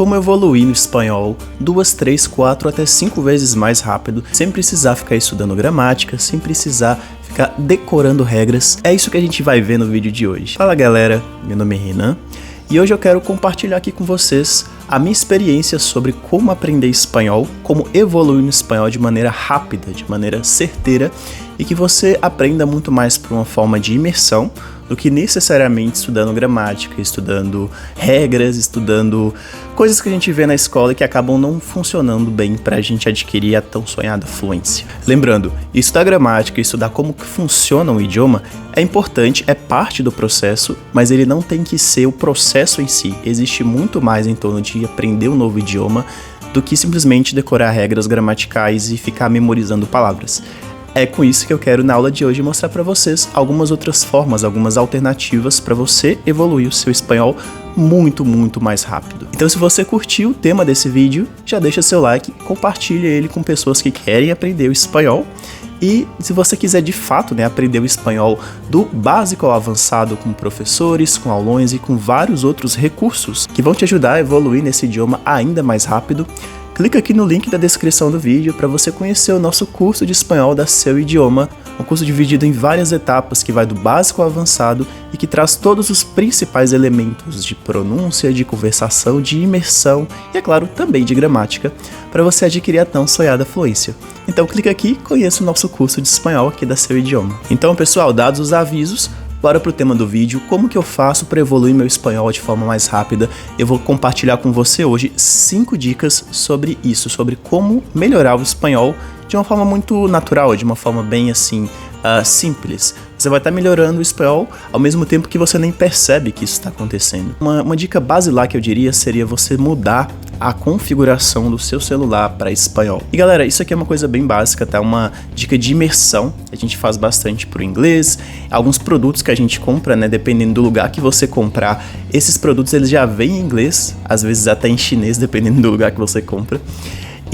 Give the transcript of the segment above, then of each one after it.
como evoluir no espanhol 2, 3, 4 até 5 vezes mais rápido, sem precisar ficar estudando gramática, sem precisar ficar decorando regras. É isso que a gente vai ver no vídeo de hoje. Fala galera, meu nome é Renan e hoje eu quero compartilhar aqui com vocês a minha experiência sobre como aprender espanhol, como evoluir no espanhol de maneira rápida, de maneira certeira e que você aprenda muito mais por uma forma de imersão do que necessariamente estudando gramática, estudando regras, estudando coisas que a gente vê na escola e que acabam não funcionando bem para a gente adquirir a tão sonhada fluência. Lembrando, estudar gramática, estudar como que funciona um idioma é importante, é parte do processo, mas ele não tem que ser o processo em si. Existe muito mais em torno de aprender um novo idioma do que simplesmente decorar regras gramaticais e ficar memorizando palavras. É com isso que eu quero, na aula de hoje, mostrar para vocês algumas outras formas, algumas alternativas para você evoluir o seu espanhol muito mais rápido. Então, se você curtiu o tema desse vídeo, já deixa seu like, compartilha ele com pessoas que querem aprender o espanhol. E se você quiser de fato aprender o espanhol do básico ao avançado com professores, com aulões e com vários outros recursos que vão te ajudar a evoluir nesse idioma ainda mais rápido, clica aqui no link da descrição do vídeo para você conhecer o nosso curso de espanhol da Seu Idioma, um curso dividido em várias etapas que vai do básico ao avançado e que traz todos os principais elementos de pronúncia, de conversação, de imersão e, é claro, também de gramática, para você adquirir a tão sonhada fluência. Então clica aqui e conheça o nosso curso de espanhol aqui da Seu Idioma. Então, pessoal, dados os avisos, bora pro tema do vídeo, como que eu faço para evoluir meu espanhol de forma mais rápida. Eu vou compartilhar com você hoje 5 dicas sobre isso, sobre como melhorar o espanhol de uma forma muito natural, de uma forma bem assim, simples. Você vai estar melhorando o espanhol ao mesmo tempo que você nem percebe que isso está acontecendo. Uma dica basilar que eu diria seria você mudar a configuração do seu celular para espanhol. E galera, isso aqui é uma coisa bem básica, tá? Uma dica de imersão, a gente faz bastante pro inglês, alguns produtos que a gente compra, dependendo do lugar que você comprar, esses produtos eles já vêm em inglês, às vezes até em chinês, dependendo do lugar que você compra.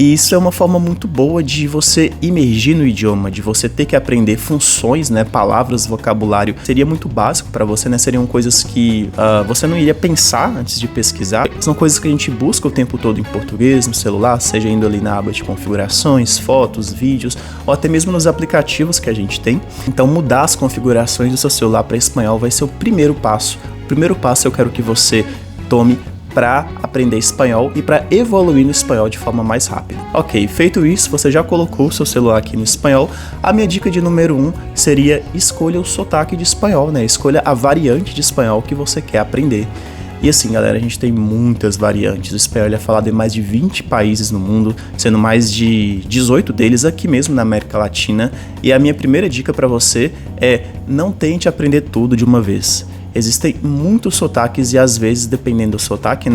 E isso é uma forma muito boa de você imergir no idioma, de você ter que aprender funções, palavras, vocabulário. Seria muito básico para você, seriam coisas que você não iria pensar antes de pesquisar. São coisas que a gente busca o tempo todo em português, no celular, seja indo ali na aba de configurações, fotos, vídeos, ou até mesmo nos aplicativos que a gente tem. Então mudar as configurações do seu celular para espanhol vai ser o primeiro passo. O primeiro passo eu quero que você tome para aprender espanhol e para evoluir no espanhol de forma mais rápida. Ok, feito isso, você já colocou o seu celular aqui no espanhol. A minha dica de número 1 seria escolha o sotaque de espanhol, escolha a variante de espanhol que você quer aprender. E assim, galera, a gente tem muitas variantes. O espanhol é falado em mais de 20 países no mundo, sendo mais de 18 deles aqui mesmo na América Latina. E a minha primeira dica para você é: não tente aprender tudo de uma vez. Existem muitos sotaques e às vezes, dependendo do sotaque,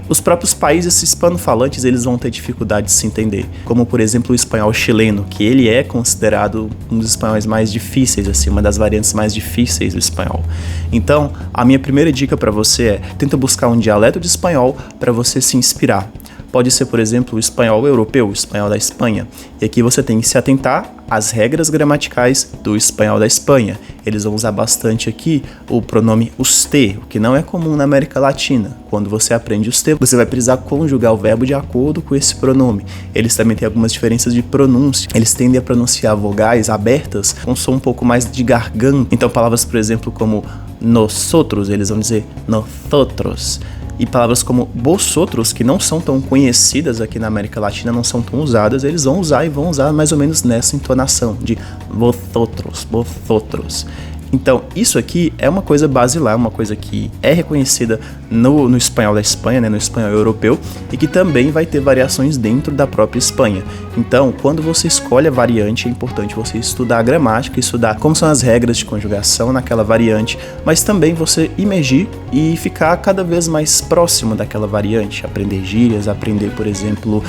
os próprios países hispanofalantes eles vão ter dificuldade de se entender. Como, por exemplo, o espanhol chileno, que ele é considerado um dos espanhóis mais difíceis, assim, uma das variantes mais difíceis do espanhol. Então, a minha primeira dica para você é: tenta buscar um dialeto de espanhol para você se inspirar. Pode ser, por exemplo, o espanhol europeu, o espanhol da Espanha. E aqui você tem que se atentar às regras gramaticais do espanhol da Espanha. Eles vão usar bastante aqui o pronome usted, o que não é comum na América Latina. Quando você aprende usted, você vai precisar conjugar o verbo de acordo com esse pronome. Eles também têm algumas diferenças de pronúncia. Eles tendem a pronunciar vogais abertas com som um pouco mais de garganta. Então, palavras, por exemplo, como nosotros, eles vão dizer nosotros. E palavras como vosotros, que não são tão conhecidas aqui na América Latina, não são tão usadas, eles vão usar mais ou menos nessa entonação de vosotros, vosotros. Então, isso aqui é uma coisa basilar, uma coisa que é reconhecida no espanhol da Espanha, no espanhol europeu, e que também vai ter variações dentro da própria Espanha. Então, quando você escolhe a variante, é importante você estudar a gramática, estudar como são as regras de conjugação naquela variante, mas também você imergir e ficar cada vez mais próximo daquela variante, aprender gírias, aprender, por exemplo,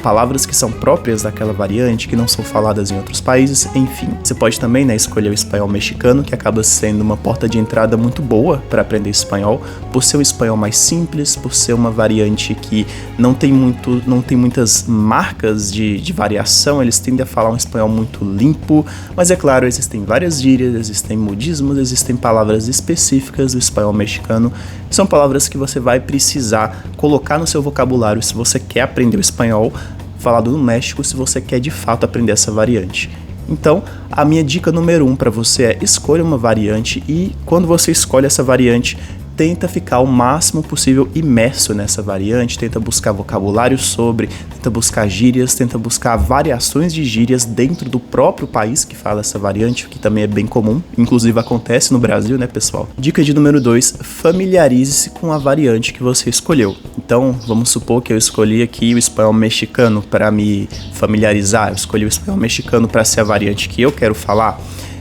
palavras que são próprias daquela variante, que não são faladas em outros países, enfim. Você pode também escolher o espanhol mexicano, que acaba sendo uma porta de entrada muito boa para aprender espanhol, por ser um espanhol mais simples, por ser uma variante que não tem muitas marcas de variação, eles tendem a falar um espanhol muito limpo, mas é claro, existem várias gírias, existem modismos, existem palavras específicas do espanhol mexicano, são palavras que você vai precisar colocar no seu vocabulário se você quer aprender o espanhol falado no México, se você quer de fato aprender essa variante. Então, a minha dica número 1 para você é escolha uma variante e quando você escolhe essa variante, tenta ficar o máximo possível imerso nessa variante, tenta buscar vocabulário sobre, tenta buscar gírias, tenta buscar variações de gírias dentro do próprio país que fala essa variante, o que também é bem comum, inclusive acontece no Brasil, né, pessoal? Dica de número 2, familiarize-se com a variante que você escolheu. Então, vamos supor que eu escolhi aqui o espanhol mexicano para me familiarizar, eu escolhi o espanhol mexicano para ser a variante que eu quero falar.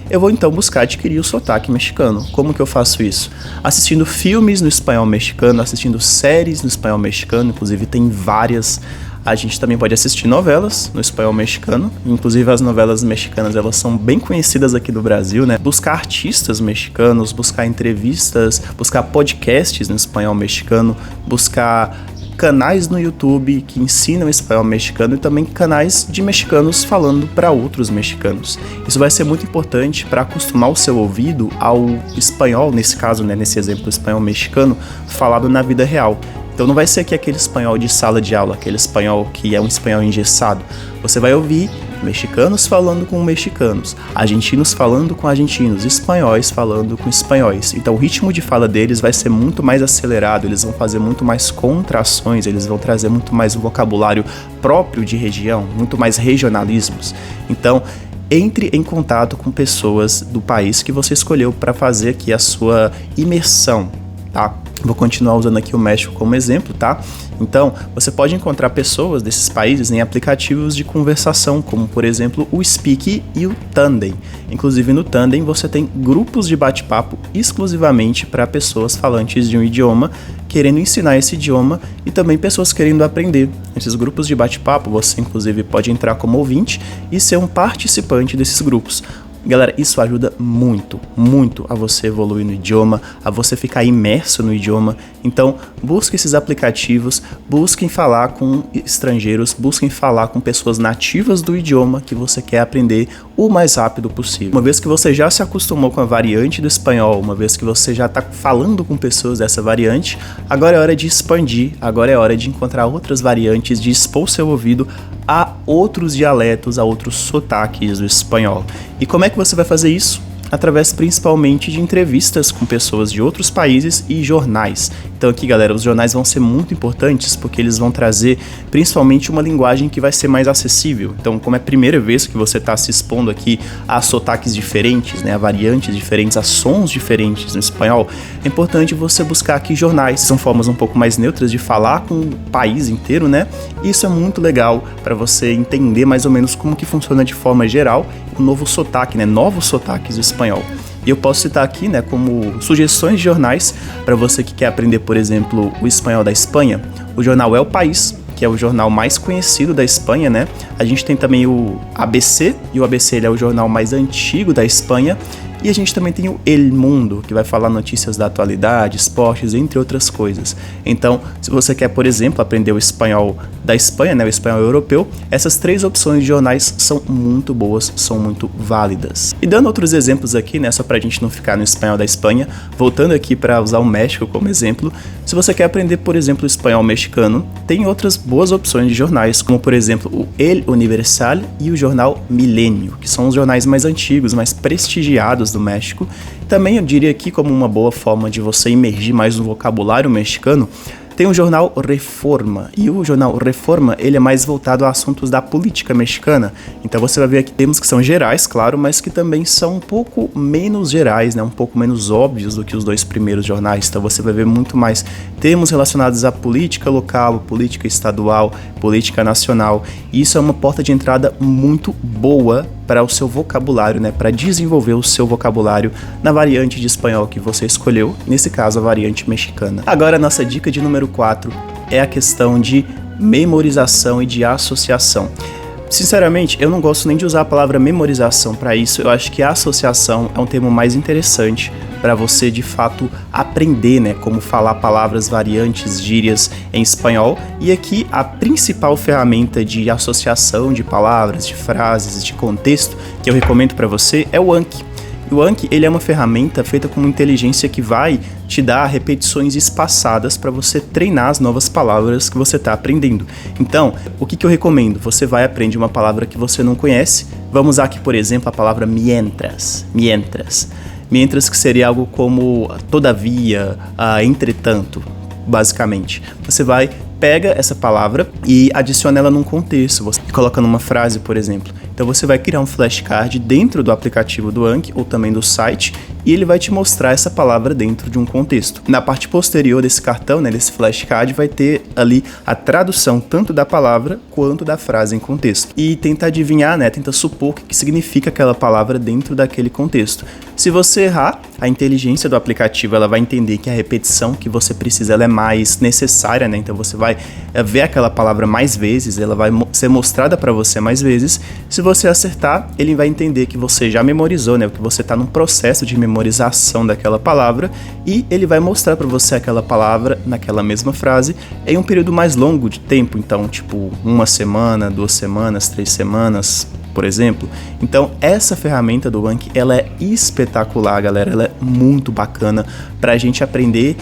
Eu vou então buscar adquirir o sotaque mexicano. Como que eu faço isso? Assistindo filmes no espanhol mexicano, assistindo séries no espanhol mexicano, inclusive tem várias. A gente também pode assistir novelas no espanhol mexicano, inclusive as novelas mexicanas, elas são bem conhecidas aqui do Brasil, né? Buscar artistas mexicanos, buscar entrevistas, buscar podcasts no espanhol mexicano, buscar canais no YouTube que ensinam espanhol mexicano e também canais de mexicanos falando para outros mexicanos. Isso vai ser muito importante para acostumar o seu ouvido ao espanhol, nesse caso, né, nesse exemplo, espanhol mexicano, falado na vida real. Então não vai ser aqui aquele espanhol de sala de aula, aquele espanhol que é um espanhol engessado. Você vai ouvir mexicanos falando com mexicanos, argentinos falando com argentinos, espanhóis falando com espanhóis. Então o ritmo de fala deles vai ser muito mais acelerado, eles vão fazer muito mais contrações, eles vão trazer muito mais um vocabulário próprio de região, muito mais regionalismos. Então, entre em contato com pessoas do país que você escolheu para fazer aqui a sua imersão, tá? Vou continuar usando aqui o México como exemplo, tá? Então, você pode encontrar pessoas desses países em aplicativos de conversação, como por exemplo o Speak e o Tandem. Inclusive no Tandem você tem grupos de bate-papo exclusivamente para pessoas falantes de um idioma, querendo ensinar esse idioma e também pessoas querendo aprender. Nesses grupos de bate-papo você inclusive pode entrar como ouvinte e ser um participante desses grupos. Galera, isso ajuda muito, muito a você evoluir no idioma, a você ficar imerso no idioma. Então, busque esses aplicativos, busquem falar com estrangeiros, busquem falar com pessoas nativas do idioma que você quer aprender o mais rápido possível. Uma vez que você já se acostumou com a variante do espanhol, uma vez que você já está falando com pessoas dessa variante, agora é hora de expandir, agora é hora de encontrar outras variantes, de expor seu ouvido a outros dialetos, a outros sotaques do espanhol. E como é que você vai fazer isso? Através principalmente de entrevistas com pessoas de outros países e jornais. Então aqui, galera, os jornais vão ser muito importantes porque eles vão trazer principalmente uma linguagem que vai ser mais acessível. Então, como é a primeira vez que você está se expondo aqui a sotaques diferentes, né, a variantes diferentes, a sons diferentes no espanhol, é importante você buscar aqui jornais. São formas um pouco mais neutras de falar com o país inteiro, né? E isso é muito legal para você entender mais ou menos como que funciona de forma geral o novo sotaque, né, novos sotaques do espanhol. E eu posso citar aqui, né, como sugestões de jornais para você que quer aprender, por exemplo, o espanhol da Espanha. O jornal El País, que é o jornal mais conhecido da Espanha, né? A gente tem também o ABC, e o ABC ele é o jornal mais antigo da Espanha. E a gente também tem o El Mundo, que vai falar notícias da atualidade, esportes, entre outras coisas. Então, se você quer, por exemplo, aprender o espanhol da Espanha, né, o espanhol europeu, essas três opções de jornais são muito boas, são muito válidas. E dando outros exemplos aqui, né, só pra gente não ficar no espanhol da Espanha, voltando aqui para usar o México como exemplo, se você quer aprender, por exemplo, o espanhol mexicano, tem outras boas opções de jornais, como por exemplo o El Universal e o jornal Milenio, que são os jornais mais antigos, mais prestigiados do México. Também eu diria aqui como uma boa forma de você imergir mais no vocabulário mexicano, tem o jornal Reforma, e o jornal Reforma ele é mais voltado a assuntos da política mexicana. Então você vai ver aqui termos que são gerais, claro, mas que também são um pouco menos gerais, né? Um pouco menos óbvios do que os dois primeiros jornais. Então você vai ver muito mais termos relacionados à política local, política estadual, política nacional. E isso é uma porta de entrada muito boa para o seu vocabulário, né? Para desenvolver o seu vocabulário na variante de espanhol que você escolheu, nesse caso a variante mexicana. Agora a nossa dica de número 4 é a questão de memorização e de associação. Sinceramente, eu não gosto nem de usar a palavra memorização para isso. Eu acho que a associação é um termo mais interessante para você de fato aprender, né, como falar palavras variantes, gírias em espanhol. E aqui a principal ferramenta de associação de palavras, de frases, de contexto que eu recomendo para você é o Anki. O Anki, ele é uma ferramenta feita com uma inteligência que vai te dar repetições espaçadas para você treinar as novas palavras que você está aprendendo. Então, o que eu recomendo? Você vai aprender uma palavra que você não conhece. Vamos usar aqui, por exemplo, a palavra mientras. Mientras, que seria algo como todavia, entretanto, basicamente. Você pega essa palavra e adiciona ela num contexto. Você coloca numa frase, por exemplo. Então você vai criar um flashcard dentro do aplicativo do Anki ou também do site e ele vai te mostrar essa palavra dentro de um contexto. Na parte posterior desse cartão, né, desse flashcard, vai ter ali a tradução tanto da palavra quanto da frase em contexto. E tenta adivinhar, né, tenta supor o que significa aquela palavra dentro daquele contexto. Se você errar, a inteligência do aplicativo ela vai entender que a repetição que você precisa ela é mais necessária, né? Então você vai ver aquela palavra mais vezes, ela vai ser mostrada para você mais vezes. Se você acertar, ele vai entender que você já memorizou, né? Que você está num processo de memorização daquela palavra e ele vai mostrar para você aquela palavra naquela mesma frase em um período mais longo de tempo. Então, tipo, 1 semana, 2 semanas, 3 semanas, por exemplo. Então, essa ferramenta do Anki, ela é espetacular, galera. Ela é muito bacana para a gente aprender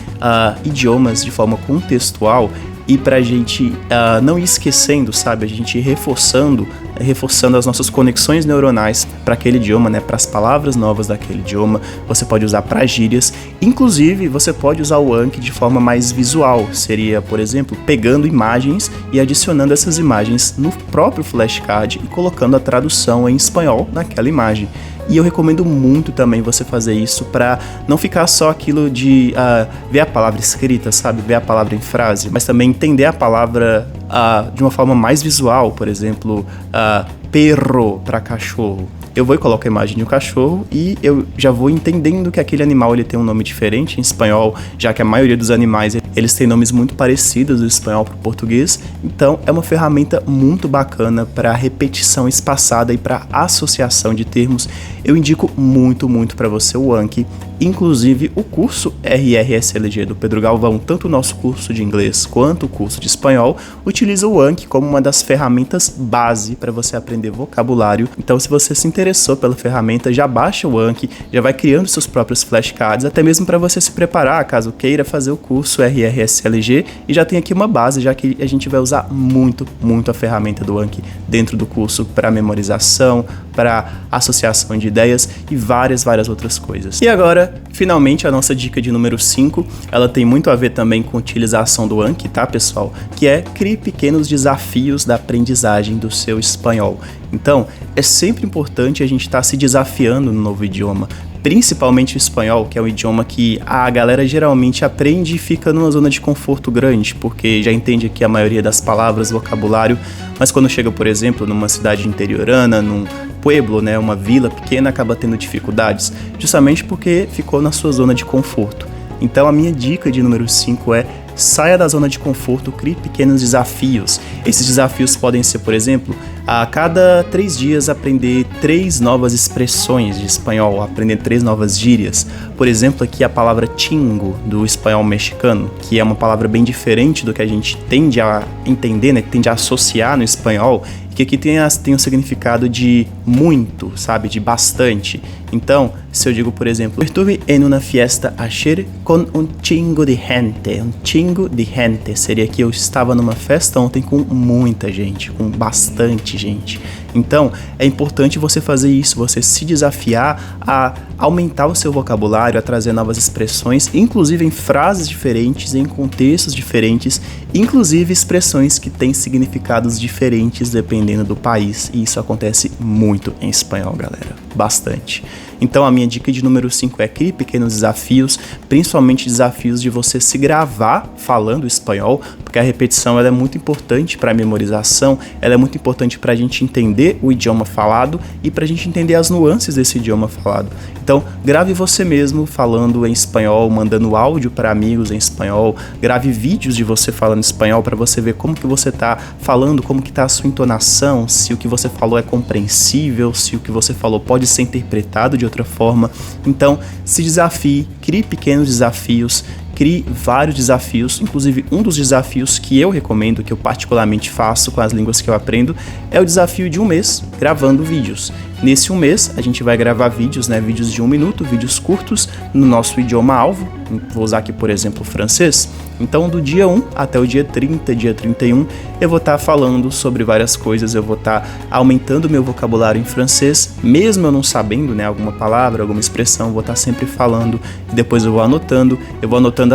idiomas de forma contextual e para a gente não ir esquecendo, sabe? A gente ir reforçando as nossas conexões neuronais para aquele idioma, né? Para as palavras novas daquele idioma. Você pode usar para gírias. Inclusive, você pode usar o Anki de forma mais visual. Seria, por exemplo, pegando imagens e adicionando essas imagens no próprio flashcard e colocando a tradução em espanhol naquela imagem. E eu recomendo muito também você fazer isso para não ficar só aquilo de ver a palavra escrita, sabe? Ver a palavra em frase, mas também entender a palavra de uma forma mais visual. Por exemplo, perro para cachorro. Eu vou colocar a imagem de um cachorro e eu já vou entendendo que aquele animal ele tem um nome diferente em espanhol, já que a maioria dos animais eles têm nomes muito parecidos do espanhol para o português. Então é uma ferramenta muito bacana para repetição espaçada e para associação de termos. Eu indico muito para você o Anki. Inclusive o curso RRSLG do Pedro Galvão, tanto o nosso curso de inglês quanto o curso de espanhol, utiliza o Anki como uma das ferramentas base para você aprender vocabulário. Então, se você se interessou pela ferramenta, já baixa o Anki, já vai criando seus próprios flashcards, até mesmo para você se preparar caso queira fazer o curso RRSLG, e já tem aqui uma base, já que a gente vai usar muito a ferramenta do Anki dentro do curso para memorização, para associação de ideias e várias outras coisas. E agora, finalmente, a nossa dica de número 5, ela tem muito a ver também com a utilização do Anki, tá, pessoal? Que é crie pequenos desafios da aprendizagem do seu espanhol. Então, é sempre importante a gente estar se desafiando no novo idioma, principalmente o espanhol, que é um idioma que a galera geralmente aprende e fica numa zona de conforto grande, porque já entende aqui a maioria das palavras, vocabulário, mas quando chega, por exemplo, numa cidade interiorana, num pueblo, né, uma vila pequena, acaba tendo dificuldades, justamente porque ficou na sua zona de conforto. Então a minha dica de número 5 é: saia da zona de conforto, crie pequenos desafios. Esses desafios podem ser, por exemplo, a cada 3 dias aprender 3 novas expressões de espanhol, aprender 3 novas gírias. Por exemplo, aqui a palavra chingo, do espanhol mexicano, que é uma palavra bem diferente do que a gente tende a entender, né, que tende a associar no espanhol, que aqui tem o significado de muito, sabe, de bastante. Então, se eu digo, por exemplo, estuve en una fiesta ayer con un chingo de gente. Um chingo de gente seria que eu estava numa festa ontem com muita gente, com bastante gente. Então, é importante você fazer isso, você se desafiar a aumentar o seu vocabulário, a trazer novas expressões, inclusive em frases diferentes, em contextos diferentes, inclusive expressões que têm significados diferentes dependendo do país. E isso acontece muito em espanhol, galera. Bastante. Então a minha dica de número 5 é crie pequenos desafios, principalmente desafios de você se gravar falando espanhol, porque a repetição ela é muito importante para a memorização, ela é muito importante para a gente entender o idioma falado e para a gente entender as nuances desse idioma falado. Então, grave você mesmo falando em espanhol, mandando áudio para amigos em espanhol, grave vídeos de você falando espanhol para você ver como que você está falando, como que está a sua entonação, se o que você falou é compreensível, se o que você falou pode ser interpretado de outra forma. Então, se desafie, crie pequenos desafios, crie vários desafios, inclusive um dos desafios que eu recomendo, que eu particularmente faço com as línguas que eu aprendo, é o desafio de um mês gravando vídeos. Nesse um mês, a gente vai gravar vídeos, vídeos de 1 minuto, vídeos curtos, no nosso idioma-alvo. Vou usar aqui, por exemplo, o francês. Então, do dia 1 até o dia 30, dia 31, eu vou estar falando sobre várias coisas, eu vou estar aumentando meu vocabulário em francês, mesmo eu não sabendo, alguma palavra, alguma expressão, vou estar sempre falando, e depois eu vou anotando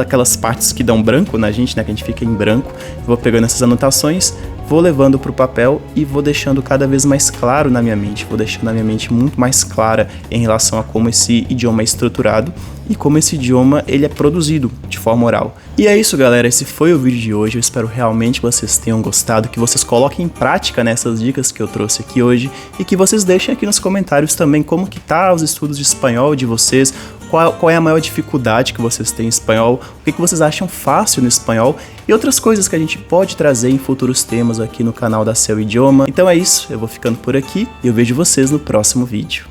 aquelas partes que dão branco na gente, que a gente fica em branco, eu vou pegando essas anotações, vou levando para o papel e vou deixando cada vez mais claro na minha mente, vou deixando a minha mente muito mais clara em relação a como esse idioma é estruturado e como esse idioma ele é produzido de forma oral. E é isso, galera, esse foi o vídeo de hoje, eu espero realmente que vocês tenham gostado, que vocês coloquem em prática nessas dicas que eu trouxe aqui hoje e que vocês deixem aqui nos comentários também como que tá os estudos de espanhol de vocês, qual é a maior dificuldade que vocês têm em espanhol, o que vocês acham fácil no espanhol e outras coisas que a gente pode trazer em futuros temas aqui no canal da Seu Idioma. Então é isso, eu vou ficando por aqui e eu vejo vocês no próximo vídeo.